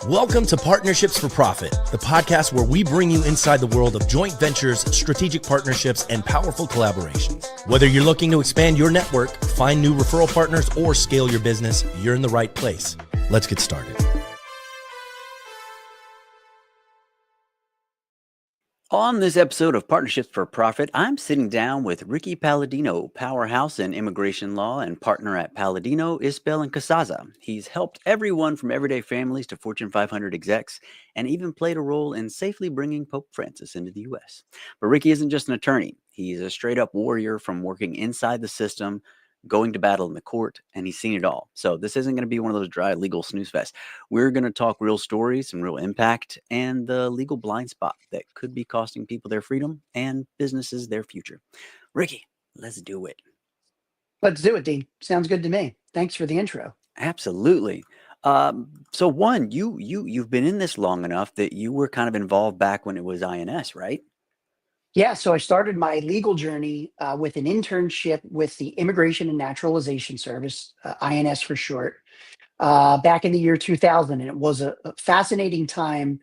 Welcome to Partnerships for Profit, the podcast where we bring you inside the world of joint ventures, strategic partnerships, and powerful collaborations. Whether you're looking to expand your network, find new referral partners, or scale your business, you're in the right place. Let's get started. On this episode of Partnerships for Profit, I'm sitting down with Ricky Palladino, powerhouse in immigration law and partner at Palladino, Isbell Casazza. He's helped everyone from everyday families to Fortune 500 execs and even played a role in safely bringing Pope Francis into the U.S. But Ricky isn't just an attorney. He's a straight-up warrior from working inside the system, going to battle in the court, and he's seen it all. So this isn't going to be one of those dry legal snooze fests. We're going to talk real stories and real impact and the legal blind spot that could be costing people their freedom and businesses their future. Ricky, let's do it. Let's do it, Dean. Sounds good to me. Thanks for the intro. Absolutely. So one, you've been in this long enough that you were kind of involved back when it was INS, right? Yeah, so I started my legal journey with an internship with the Immigration and Naturalization Service, INS for short, back in the year 2000. And it was a fascinating time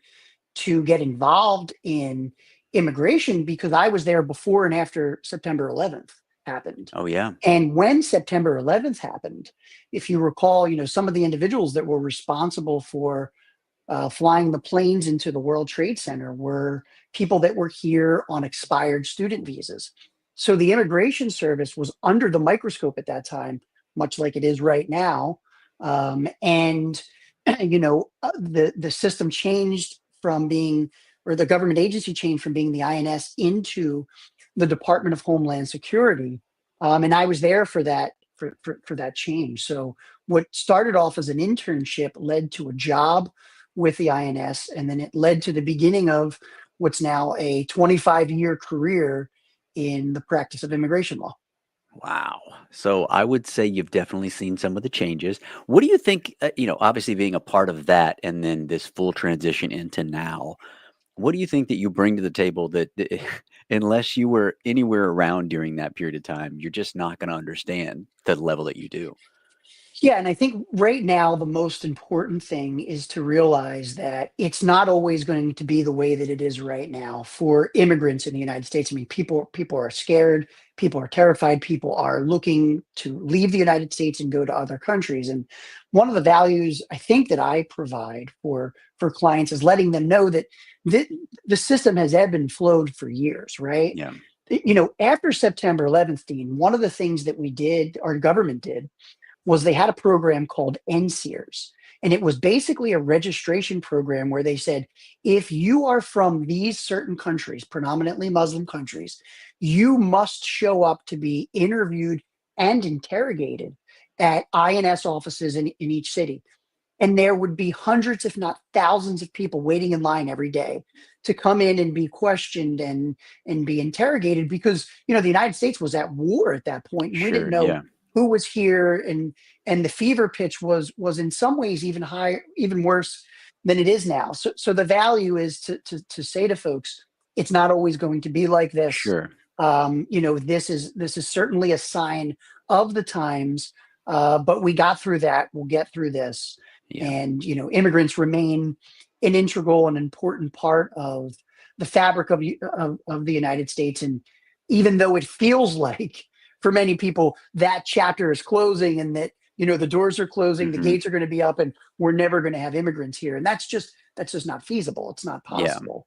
to get involved in immigration because I was there before and after September 11th happened. Oh, yeah. And when September 11th happened, if you recall, some of the individuals that were responsible for flying the planes into the World Trade Center were people that were here on expired student visas. So the Immigration Service was under the microscope at that time, much like it is right now. The system changed from being, or the government agency changed from being the INS into the Department of Homeland Security. And I was there for that, for that change. So what started off as an internship led to a job with the INS, and then it led to the beginning of what's now a 25-year career in the practice of immigration law. Wow. So I would say you've definitely seen some of the changes. What do you think, obviously being a part of that and then this full transition into now, what do you think that you bring to the table that unless you were anywhere around during that period of time, you're just not going to understand the level that you do? Yeah, and I think right now the most important thing is to realize that it's not always going to be the way that it is right now for immigrants in the United States. I mean, people are scared, people are terrified, people are looking to leave the United States and go to other countries. And one of the values I think that I provide for clients is letting them know that the system has ebbed and flowed for years, right? Yeah. After September 11th, Dean, one of the things that we did, our government did, was they had a program called NSEERS. And it was basically a registration program where they said, if you are from these certain countries, predominantly Muslim countries, you must show up to be interviewed and interrogated at INS offices in each city. And there would be hundreds, if not thousands of people waiting in line every day to come in and be questioned and be interrogated because, the United States was at war at that point. Sure, We didn't know who was here, and the fever pitch was in some ways even higher, even worse than it is now. So the value is to say to folks, it's not always going to be like this. Sure. This is certainly a sign of the times, but we got through that. We'll get through this. Yeah. And immigrants remain an integral and important part of the fabric of the United States. And even though it feels like for many people that chapter is closing and that the doors are closing, the gates are going to be up, and we're never going to have immigrants here, and that's just not feasible. It's not possible.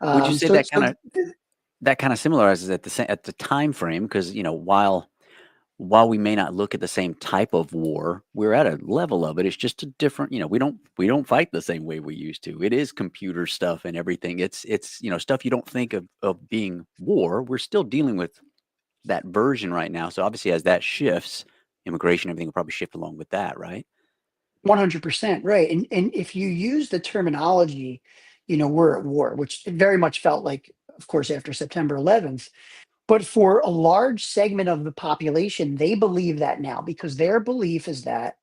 Yeah. Would you say that kind of similarizes at the time frame? Because while we may not look at the same type of war, we're at a level of it. It's just a different. We don't fight the same way we used to. It is computer stuff and everything. It's stuff you don't think of being war. We're still dealing with that version right now. So obviously as that shifts, immigration, everything will probably shift along with that, right? 100%, right. And if you use the terminology, we're at war, which it very much felt like, of course, after September 11th. But for a large segment of the population, they believe that now because their belief is that,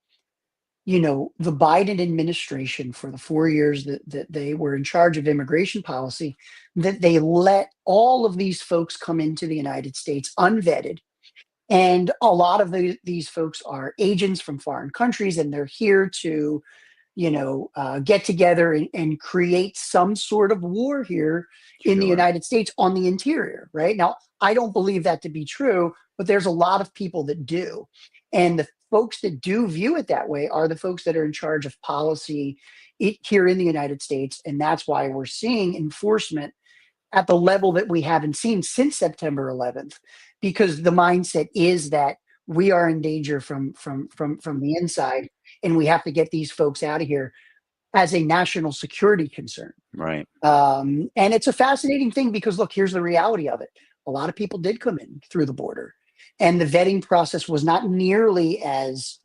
the Biden administration for the 4 years that they were in charge of immigration policy, that they let all of these folks come into the United States unvetted. And a lot of these folks are agents from foreign countries, and they're here to get together and create some sort of war here in the Sure. United States on the interior, right? Now, I don't believe that to be true, but there's a lot of people that do. And the folks that do view it that way are the folks that are in charge of policy here in the United States. And that's why we're seeing enforcement at the level that we haven't seen since September 11th, because the mindset is that we are in danger from the inside, and we have to get these folks out of here as a national security concern. Right. And it's a fascinating thing because, look, here's the reality of it. A lot of people did come in through the border, and the vetting process was not nearly as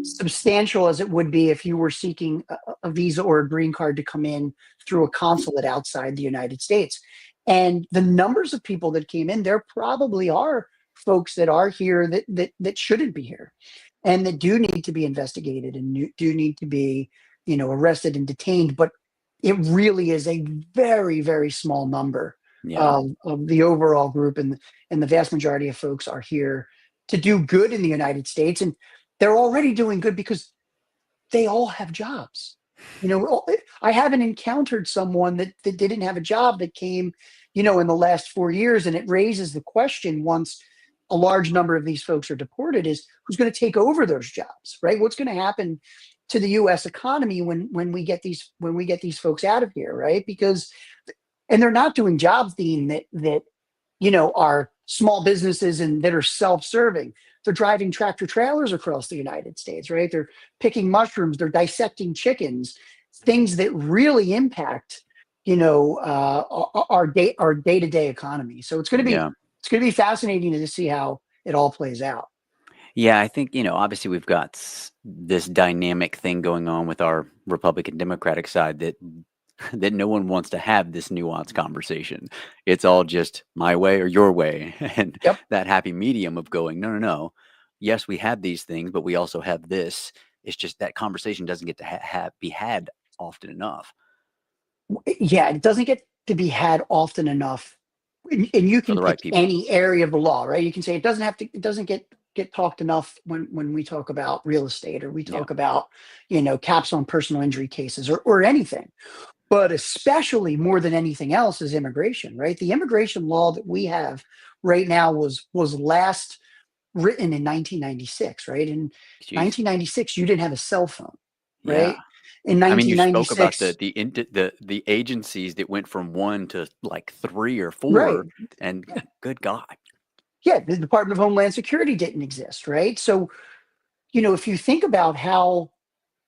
substantial as it would be if you were seeking a visa or a green card to come in through a consulate outside the United States. And the numbers of people that came in, there probably are folks that are here that shouldn't be here, and that do need to be investigated and do need to be, arrested and detained. But it really is a very, very small number Yeah. of the overall group, and the vast majority of folks are here to do good in the United States, and they're already doing good because they all have jobs. I haven't encountered someone that didn't have a job that came, in the last 4 years, and it raises the question, once a large number of these folks are deported, is who's going to take over those jobs, right? What's going to happen to the U.S. economy when we get these folks out of here, right? Because, and they're not doing jobs, Dean, that are small businesses and that are self-serving. They're driving tractor trailers across the United States, right? They're picking mushrooms, they're dissecting chickens, things that really impact, our day-to-day economy. So it's going Yeah. to be fascinating to see how it all plays out. Yeah, I think, obviously we've got this dynamic thing going on with our Republican Democratic side that no one wants to have this nuanced conversation. It's all just my way or your way. And Yep. that happy medium of going, no, no, no. Yes, we have these things, but we also have this. It's just that conversation doesn't get to be had often enough Yeah, it doesn't get to be had often enough. And you for can the right pick people. any area of the law, right? You can say it doesn't get talked enough when we talk about real estate, or we Yeah. talk about, caps on personal injury cases, or anything. But especially more than anything else is immigration, right? The immigration law that we have right now was last written in 1996, right? In Jeez. 1996, you didn't have a cell phone, Yeah. right? In I mean, you spoke about 1996, the agencies that went from 1 to like 3 or right? 4, and good God. Yeah, the Department of Homeland Security didn't exist, right? So, if you think about how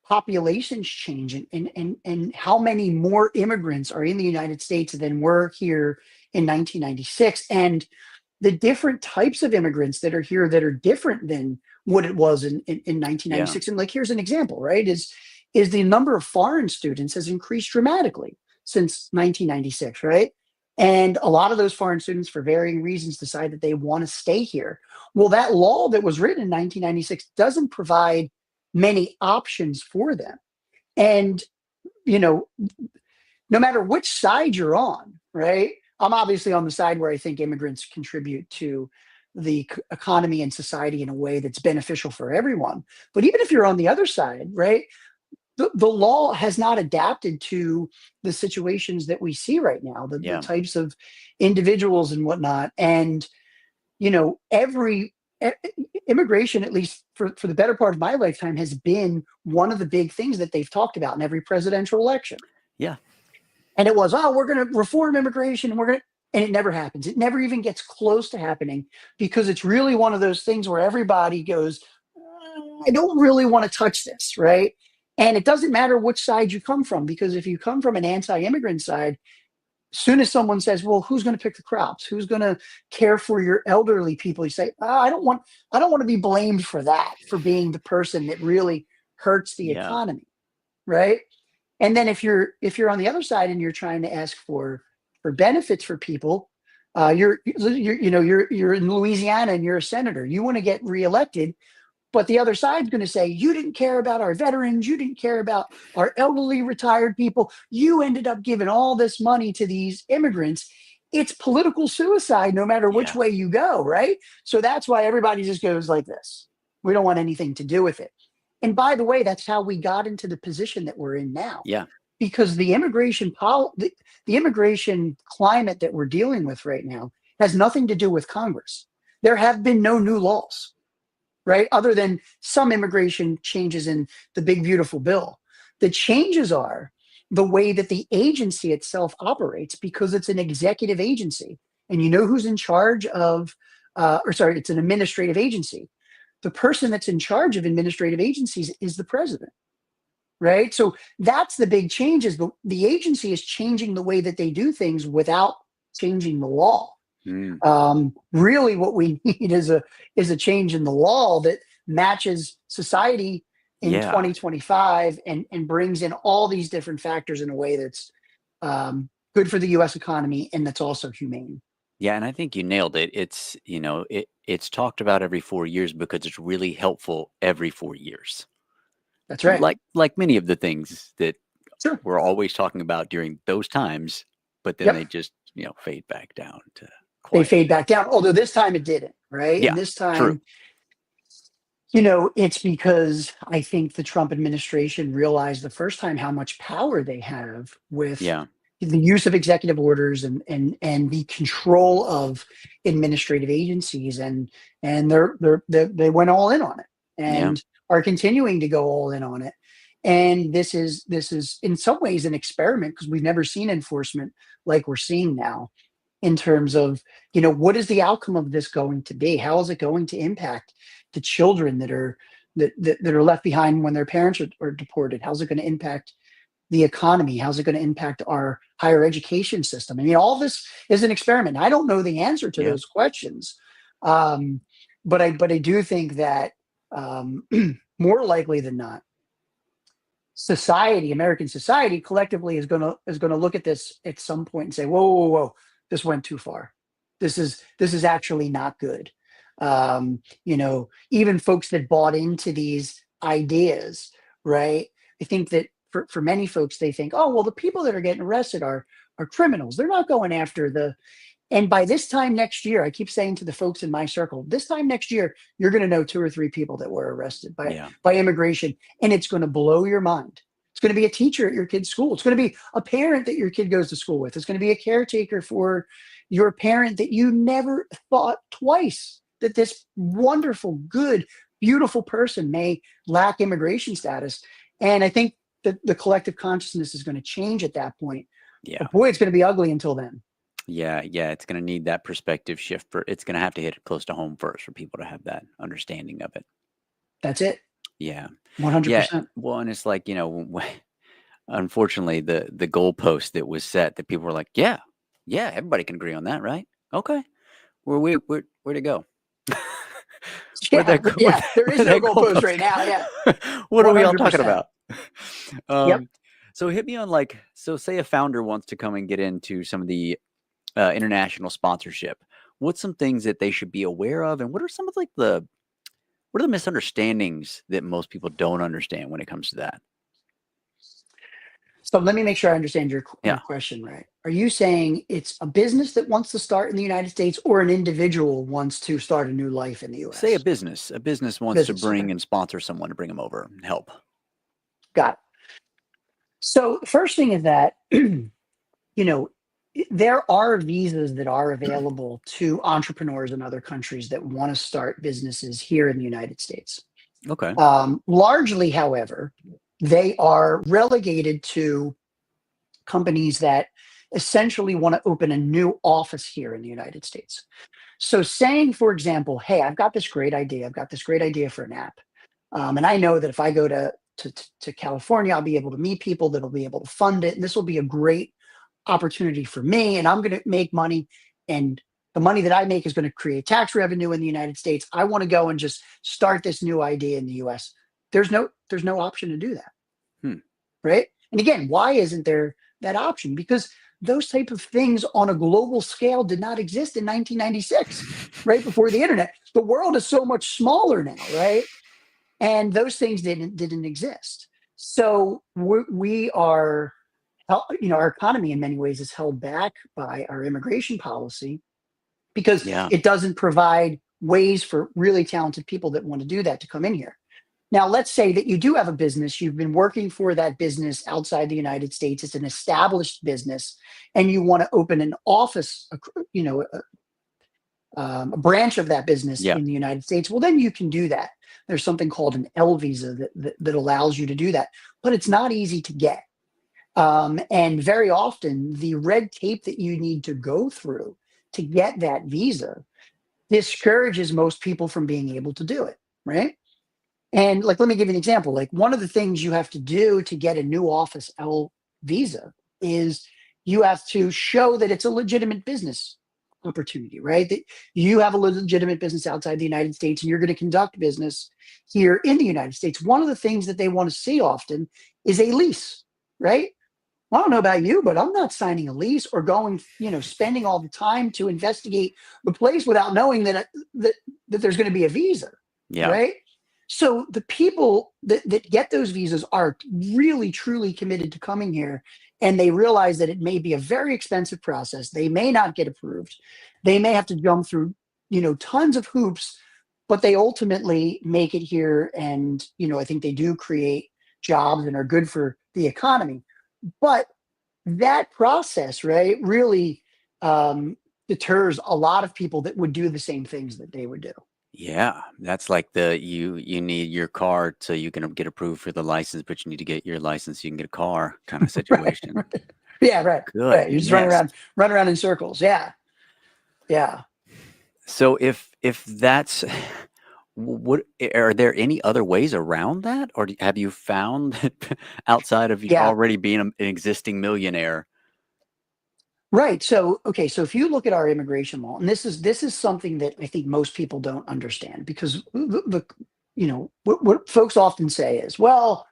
populations change, and how many more immigrants are in the United States than were here in 1996, and the different types of immigrants that are here that are different than what it was in Yeah. 1996. And, like, here's an example, right? Is the number of foreign students has increased dramatically since 1996, right? And a lot of those foreign students, for varying reasons, decide that they want to stay here. Well, that law that was written in 1996 doesn't provide many options for them. And, you know, no matter which side you're on, right? I'm obviously on the side where I think immigrants contribute to the economy and society in a way that's beneficial for everyone. But even if you're on the other side, right? The law has not adapted to the situations that we see right now, the Yeah. types of individuals and whatnot. And, every immigration, at least for the better part of my lifetime, has been one of the big things that they've talked about in every presidential election. Yeah. And it was, we're going to reform immigration, and it never happens. It never even gets close to happening, because it's really one of those things where everybody goes, I don't really want to touch this, right? And it doesn't matter which side you come from, because if you come from an anti-immigrant side, soon as someone says, well, who's going to pick the crops? Who's going to care for your elderly people? You say, I don't want to be blamed for that, for being the person that really hurts the Yeah. economy, right? And then if you're on the other side and you're trying to ask for benefits for people, you're in Louisiana and you're a senator. You want to get reelected, but the other side's going to say, you didn't care about our veterans. You didn't care about our elderly retired people. You ended up giving all this money to these immigrants. It's political suicide no matter which Yeah. way you go, right? So that's why everybody just goes like this. We don't want anything to do with it. And by the way, that's how we got into the position that we're in now. Yeah. Because the immigration climate that we're dealing with right now has nothing to do with Congress. There have been no new laws, right? Other than some immigration changes in the big, beautiful bill. The changes are the way that the agency itself operates, because it's an executive agency. And you know who's in charge of, it's an administrative agency. The person that's in charge of administrative agencies is the president, right? So that's the big changes. The agency is changing the way that they do things without changing the law. Really, what we need is a change in the law that matches society in 2025 and brings in all these different factors in a way that's good for the U.S. economy and that's also humane. Yeah, and I think you nailed it. It's, it's talked about every 4 years because it's really helpful every 4 years. That's right. Like many of the things that Sure. we're always talking about during those times, but then they just, fade back down to quiet. They fade back down. Although this time it didn't, right? Yeah, and this time, true. It's because I think the Trump administration realized the first time how much power they have with the use of executive orders and the control of administrative agencies, and they went all in on it and are continuing to go all in on it. And this is in some ways an experiment, because we've never seen enforcement like we're seeing now, in terms of, what is the outcome of this going to be? How is it going to impact the children that are left behind when their parents are deported? How's it going to impact the economy? How's it going to impact our higher education system? I mean, all this is an experiment. I don't know the answer to those questions, but I do think that more likely than not, American society collectively is going to look at this at some point and say, whoa, this went too far. This is actually not good. Even folks that bought into these ideas, right? I think that for many folks, they think, oh, well, the people that are getting arrested are criminals. They're not going after and by this time next year, I keep saying to the folks in my circle, this time next year, you're going to know 2 or 3 people that were arrested by immigration, and it's going to blow your mind. It's going to be a teacher at your kid's school. It's going to be a parent that your kid goes to school with. It's going to be a caretaker for your parent that you never thought twice that this wonderful, good, beautiful person may lack immigration status. And I think that the collective consciousness is going to change at that point. Yeah. But boy, it's going to be ugly until then. Yeah. It's going to need that perspective shift. It's going to have to hit close to home first for people to have that understanding of it. That's it. Yeah. 100%. Yeah. Well, and it's like, unfortunately, the goalpost that was set, that people were like, yeah, everybody can agree on that, right? Okay. Where to go? There is no goalpost right now. Yeah. What 100%. Are we all talking about? Yep. So hit me on say a founder wants to come and get into some of the international sponsorship. What's some things that they should be aware of, and what are some of what are the misunderstandings that most people don't understand when it comes to that? So let me make sure I understand your question right. Are you saying it's a business that wants to start in the United States, or an individual wants to start a new life in the U.S.? Say a business. A business wants to bring and sponsor someone to bring them over and help. Got it. So the first thing is that, there are visas that are available to entrepreneurs in other countries that want to start businesses here in the United States. Okay. Largely, however, they are relegated to companies that essentially want to open a new office here in the United States. So saying, for example, hey, I've got this great idea. I've got this great idea for an app. And I know that if I go to California, I'll be able to meet people that'll be able to fund it. And this will be a great opportunity for me. And I'm going to make money. And the money that I make is going to create tax revenue in the United States. I want to go and just start this new idea in the US. There's no option to do that. Right. And again, why isn't there that option? Because those type of things on a global scale did not exist in 1996, right before the internet. The world is so much smaller now, right? And those things didn't exist. So we are, our economy in many ways is held back by our immigration policy, because it doesn't provide ways for really talented people that want to do that to come in here. Now, let's say that you do have a business, you've been working for that business outside the United States, it's an established business, and you want to open an office, a branch of that business Yeah. in the United States. Well, then you can do that. There's something called an L visa that allows you to do that, but it's not easy to get. And very often, the red tape that you need to go through to get that visa discourages most people from being able to do it, right? And like, let me give you an example. Like, one of the things you have to do to get a new Office L visa is you have to show that it's a legitimate business opportunity, right? That you have a legitimate business outside the United States and you're going to conduct business here in the United States. One of the things that they want to see often is a lease, right? I don't know about you, but I'm not signing a lease or going, spending all the time to investigate the place without knowing that there's going to be a visa, Yeah. right? So the people that get those visas are really, truly committed to coming here, and they realize that it may be a very expensive process. They may not get approved. They may have to jump through, tons of hoops, but they ultimately make it here. And, I think they do create jobs and are good for the economy. But that process, right, really deters a lot of people that would do the same things that they would do. Yeah, that's like you need your car so you can get approved for the license, but you need to get your license so you can get a car kind of Right. situation. Yeah, right. Right. You just Goodness. run around in circles. Yeah. Yeah. So if that's what are there any other ways around that, or have you found that outside of Yeah. already being an existing millionaire? Right. So, okay. So if you look at our immigration law, and this is something that I think most people don't understand, because what folks often say is, well,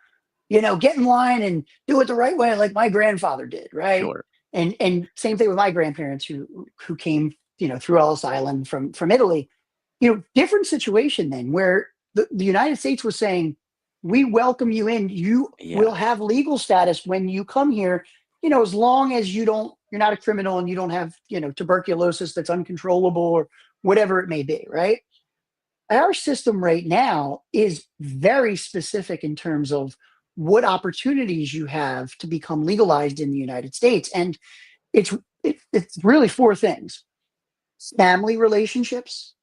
get in line and do it the right way, like my grandfather did, right? Sure. And same thing with my grandparents who came, through Ellis Island from Italy. Different situation then, where the United States was saying, we welcome you in. You will Yeah. have legal status when you come here, as long as you're not a criminal and you don't have, tuberculosis that's uncontrollable or whatever it may be, right? Our system right now is very specific in terms of what opportunities you have to become legalized in the United States. And it's it's really four things: family relationships,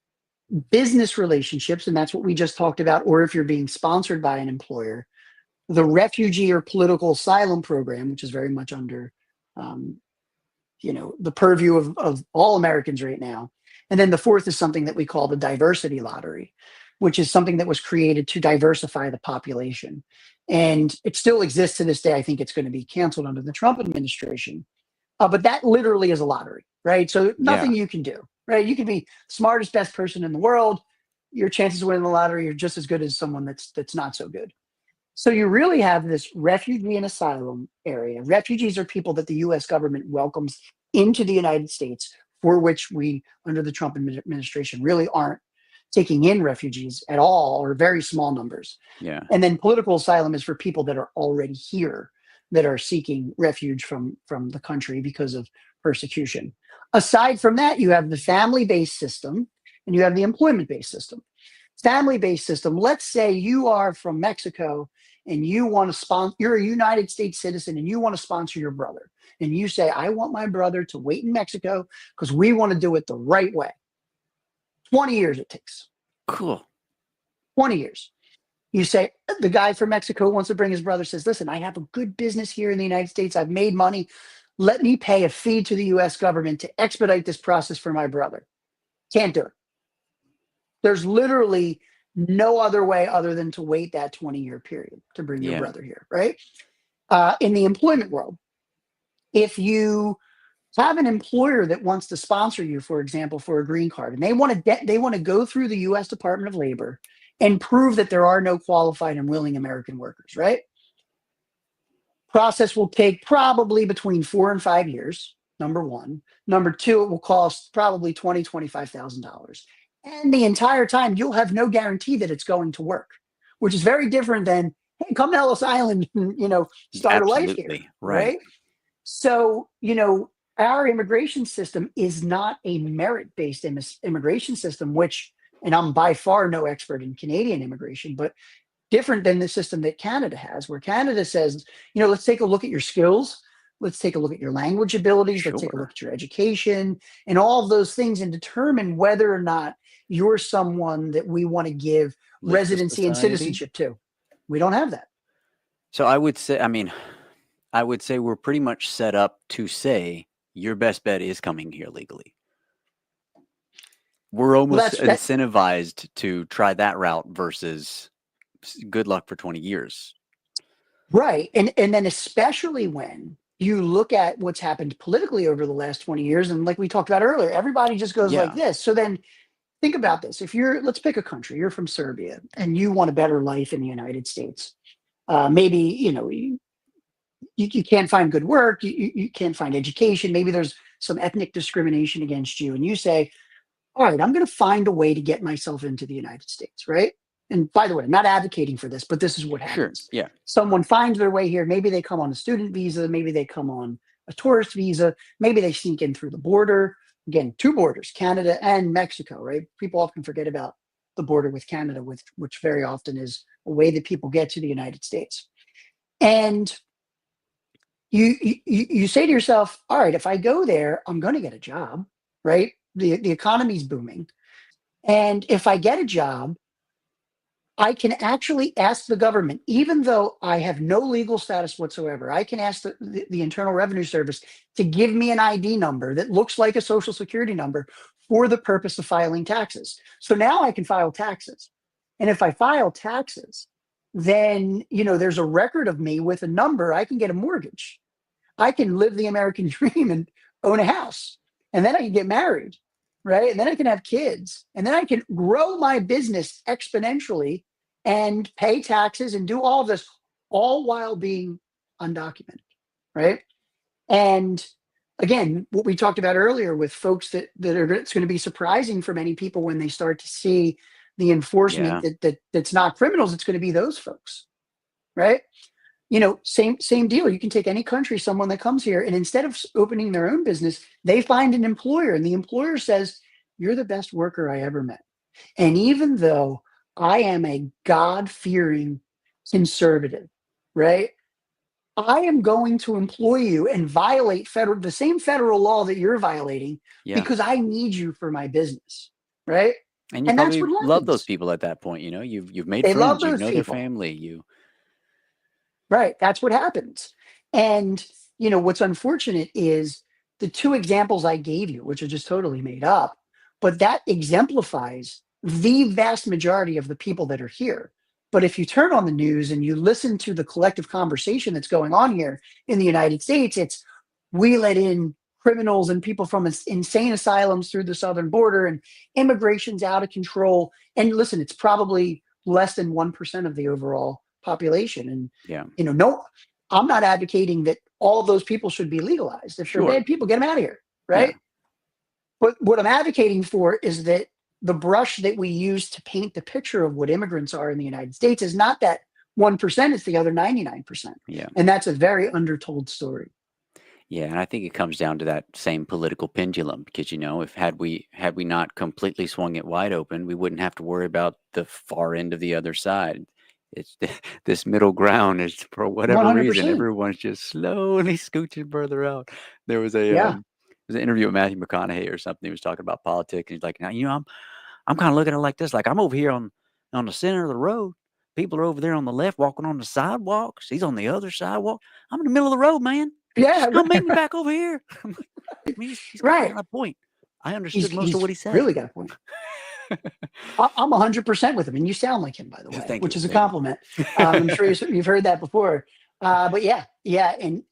business relationships, and that's what we just talked about, or if you're being sponsored by an employer, the refugee or political asylum program, which is very much under um, the purview of all Americans right now. And then the fourth is something that we call the diversity lottery, which is something that was created to diversify the population. And it still exists to this day. I think it's going to be canceled under the Trump administration. But that literally is a lottery, right? So Yeah. nothing you can do, right? You can be smartest, best person in the world. Your chances of winning the lottery are just as good as someone that's not so good. So you really have this refugee and asylum area. Refugees are people that the U.S. government welcomes into the United States, for which we, under the Trump administration, really aren't taking in refugees at all, or very small numbers. Yeah. And then political asylum is for people that are already here, that are seeking refuge from the country because of persecution. Aside from that, you have the family-based system and you have the employment-based system. Family-based system, let's say you are from Mexico and you want to sponsor, you're a United States citizen and you want to sponsor your brother. And you say, I want my brother to wait in Mexico because we want to do it the right way. 20 years it takes. Cool. 20 years. You say, the guy from Mexico wants to bring his brother, says, listen, I have a good business here in the United States. I've made money. Let me pay a fee to the US government to expedite this process for my brother. Can't do it. There's literally no other way other than to wait that 20-year period to bring your Yeah. brother here, right? In the employment world, if you have an employer that wants to sponsor you, for example, for a green card, and they want to go through the U.S. Department of Labor and prove that there are no qualified and willing American workers, right? Process will take probably between 4 and 5 years. Number one. Number two, it will cost probably $25,000. And the entire time, you'll have no guarantee that it's going to work, which is very different than, hey, come to Ellis Island and, start a life here, Absolutely. Right. right? So, our immigration system is not a merit-based immigration system, which, and I'm by far no expert in Canadian immigration, but different than the system that Canada has, where Canada says, let's take a look at your skills. Let's take a look at your language abilities. Let's take a look Sure. at your education and all of those things and determine whether or not you're someone that we want to give Lift the residency and society. citizenship to. We don't have that. So I would say we're pretty much set up to say your best bet is coming here legally. We're Well, almost that's incentivized to try that route versus good luck for 20 years. right. And then especially when you look at what's happened politically over the last 20 years, and like we talked about earlier, everybody just goes like Yeah. this. So then think about this. If let's pick a country, you're from Serbia and you want a better life in the United States. Maybe, you can't find good work, you can't find education, maybe there's some ethnic discrimination against you, and you say, all right, I'm going to find a way to get myself into the United States, right? And by the way, I'm not advocating for this, but this is what Sure. happens. Yeah. Someone finds their way here. Maybe they come on a student visa. Maybe they come on a tourist visa. Maybe they sneak in through the border. Again, two borders, Canada and Mexico, right? People often forget about the border with Canada, which very often is a way that people get to the United States. And you say to yourself, all right, if I go there, I'm going to get a job, right? The economy's booming. And if I get a job, I can actually ask the government, even though I have no legal status whatsoever, I can ask the Internal Revenue Service to give me an ID number that looks like a Social Security number for the purpose of filing taxes. So now I can file taxes. And if I file taxes, then, there's a record of me with a number. I can get a mortgage. I can live the American dream and own a house. And then I can get married, right? And then I can have kids. And then I can grow my business exponentially and pay taxes and do all of this, all while being undocumented, right? And again, what we talked about earlier with folks it's going to be surprising for many people when they start to see the enforcement Yeah. that's not criminals. It's going to be those folks, right? Same deal. You can take any country, someone that comes here, and instead of opening their own business, they find an employer, and the employer says, "You're the best worker I ever met." And even though I am a God-fearing conservative, right? I am going to employ you and violate the same federal law that you're violating Yeah. because I need you for my business, right? And you And that's probably what love those happens. people at that point. You've made They love friends. You those know their people. family. You. Right. That's what happens. And, what's unfortunate is the two examples I gave you, which are just totally made up, but that exemplifies the vast majority of the people that are here. But if you turn on the news and you listen to the collective conversation that's going on here in the United States, it's we let in criminals and people from insane asylums through the southern border and immigration's out of control. And listen, it's probably less than 1% of the overall population. And Yeah. no, I'm not advocating that all of those people should be legalized. If they're Sure. bad people, get them out of here, Yeah. right? But what I'm advocating for is that the brush that we use to paint the picture of what immigrants are in the United States is not that 1%, it's the other 99%. Yeah. And that's a very undertold story. Yeah, and I think it comes down to that same political pendulum because if had we not completely swung it wide open, we wouldn't have to worry about the far end of the other side. It's this middle ground is for whatever reason 100%. everyone's just slowly scooching further out. There was Yeah. an interview with Matthew McConaughey or something. He was talking about politics, and he's like, now I'm kind of looking at it like this, like I'm over here on the center of the road. People are over there on the left walking on the sidewalks. He's on the other sidewalk. I'm in the middle of the road, man. Yeah. Just come meet me back over here. He's Right. got a point. I understood most of He's what he said. really got a point. I'm 100% with him, and you sound like him, by the way, Thank which you. is a Thank you. compliment. I'm sure you've heard that before. But yeah, and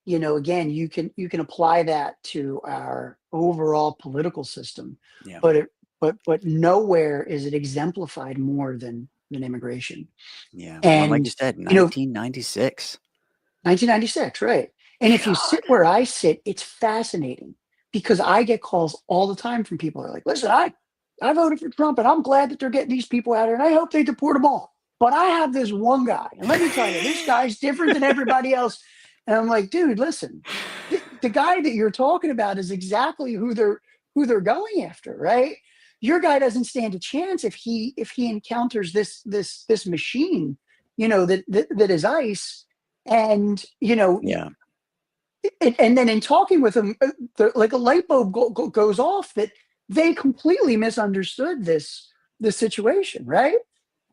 again, you can apply that to our overall political system, Yeah. but nowhere is it exemplified more than immigration. Yeah. Well, like And you said, 1996. 1996, right? And if you God. sit where I sit, it's fascinating because I get calls all the time from people who are like, listen, I voted for Trump and I'm glad that they're getting these people out here and I hope they deport them all. But I have this one guy, and let me tell you, this guy's different than everybody else. And I'm like, dude, listen, the guy that you're talking about is exactly who they're going after, right? your guy doesn't stand a chance if he encounters this machine, that is ice. And Yeah. and then in talking with him, like a light bulb goes off that they completely misunderstood this situation, right?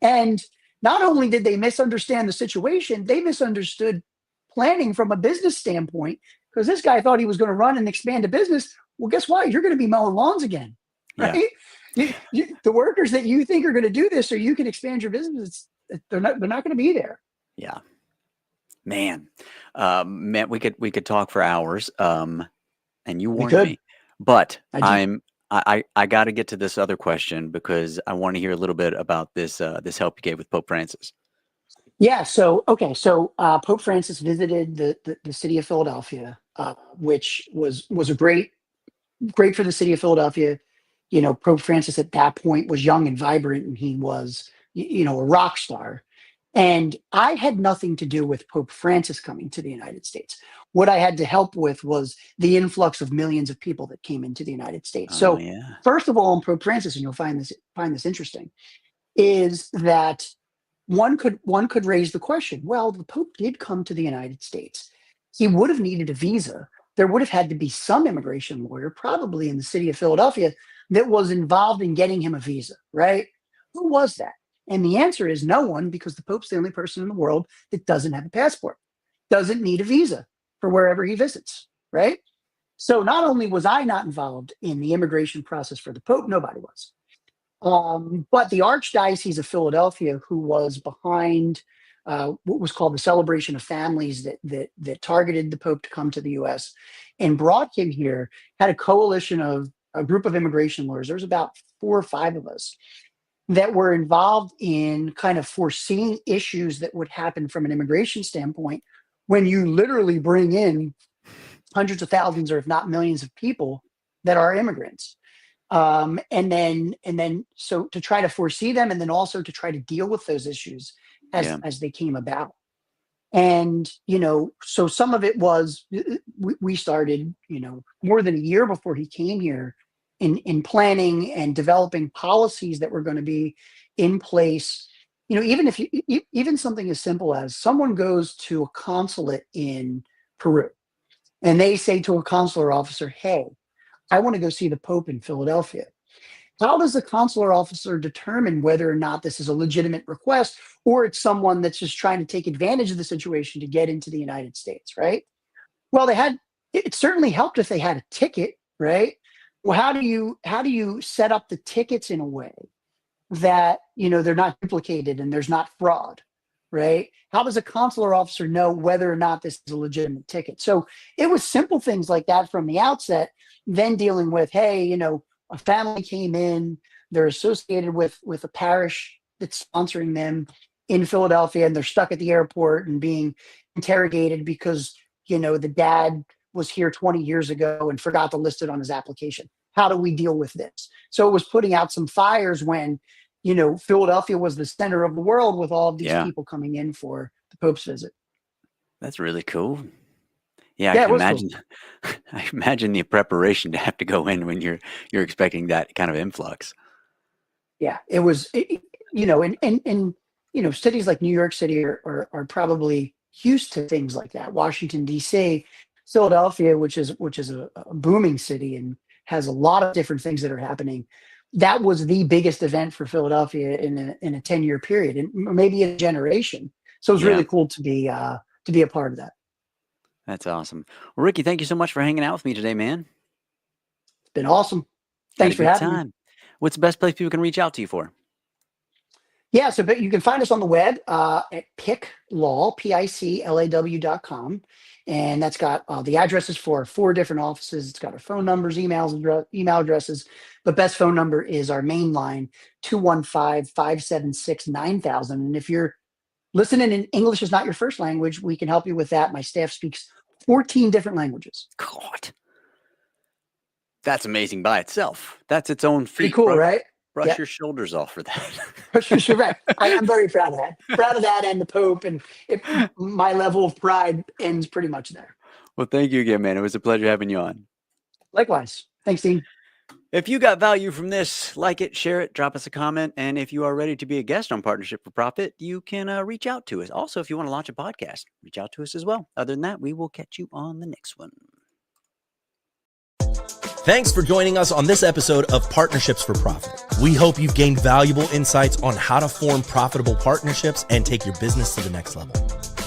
And not only did they misunderstand the situation, they misunderstood planning from a business standpoint, because this guy thought he was going to run and expand a business. Well, guess what? You're going to be mowing lawns again, Yeah. right? The workers that you think are going to do this, so you can expand your business, they're not going to be there. Yeah. Man, man, we could talk for hours. And you We warned could. me, but I do. I got to get to this other question because I want to hear a little bit about this help you gave with Pope Francis. Yeah. So okay. So Pope Francis visited the city of Philadelphia, which was a great for the city of Philadelphia. Pope Francis at that point was young and vibrant, and he was a rock star. And I had nothing to do with Pope Francis coming to the United States. What I had to help with was the influx of millions of people that came into the United States. Oh So yeah. first of all, on Pope Francis, and you'll find this interesting, is that one could raise the question, well, the Pope did come to the United States. He would have needed a visa. There would have had to be some immigration lawyer, probably in the city of Philadelphia, that was involved in getting him a visa, right? Who was that? And the answer is no one, because the Pope's the only person in the world that doesn't have a passport, doesn't need a visa for wherever he visits, right? So not only was I not involved in the immigration process for the Pope, nobody was. But the Archdiocese of Philadelphia, who was behind what was called the Celebration of Families, that targeted the Pope to come to the U.S. and brought him here, had a coalition of a group of immigration lawyers. There was about 4 or 5 of us that were involved in kind of foreseeing issues that would happen from an immigration standpoint when you literally bring in hundreds of thousands, or if not millions, of people that are immigrants. And then so to try to foresee them, and then also to try to deal with those issues Yeah. as they came about. And so some of it was, we started more than a year before he came here in planning and developing policies that were going to be in place. Even if even something as simple as someone goes to a consulate in Peru and they say to a consular officer, hey, I want to go see the Pope in Philadelphia. How does the consular officer determine whether or not this is a legitimate request, or it's someone that's just trying to take advantage of the situation to get into the United States, right? Well, it certainly helped if they had a ticket, right? Well, how do you set up the tickets in a way that they're not duplicated and there's not fraud, right? How does a consular officer know whether or not this is a legitimate ticket? So it was simple things like that from the outset. Then dealing with, hey, a family came in, they're associated with a parish that's sponsoring them in Philadelphia, and they're stuck at the airport and being interrogated because the dad was here 20 years ago and forgot to list it on his application. How do we deal with this? So it was putting out some fires when Philadelphia was the center of the world with all of these Yeah. people coming in for the Pope's visit. That's really cool. Yeah, I Yeah, it can was imagine. I imagine the preparation to have to go in when you're expecting that kind of influx. Yeah, it was, and cities like New York City are probably used to things like that. Washington, D.C., Philadelphia, which is a booming city and has a lot of different things that are happening. That was the biggest event for Philadelphia in a 10-year period, and maybe a generation. So it was Yeah. really cool to be a part of that. That's awesome. Well, Ricky, thank you so much for hanging out with me today, man. It's been awesome. Had Thanks a for good having me. time. What's the best place people can reach out to you for? Yeah, so but you can find us on the web at piclaw, PICLAW.com. And that's got the addresses for 4 different offices. It's got our phone numbers, email addresses. But best phone number is our main line, 215-576-9000. And if you're listening and English is not your first language, we can help you with that. My staff speaks 14 different languages. God, that's amazing by itself. That's its own Pretty feat. cool, right? Brush Yeah. your shoulders off for that. You're right. I'm very proud of that. Proud of that and the Pope. And my level of pride ends pretty much there. Well, thank you again, man. It was a pleasure having you on. Likewise. Thanks, Dean. If you got value from this, like it, share it, drop us a comment. And if you are ready to be a guest on Partnership for Profit, you can reach out to us. Also, if you want to launch a podcast, reach out to us as well. Other than that, we will catch you on the next one. Thanks for joining us on this episode of Partnerships for Profit. We hope you've gained valuable insights on how to form profitable partnerships and take your business to the next level.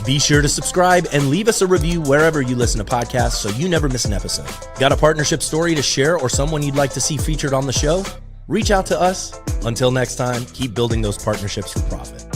Be sure to subscribe and leave us a review wherever you listen to podcasts so you never miss an episode. Got a partnership story to share or someone you'd like to see featured on the show? Reach out to us. Until next time, keep building those partnerships for profit.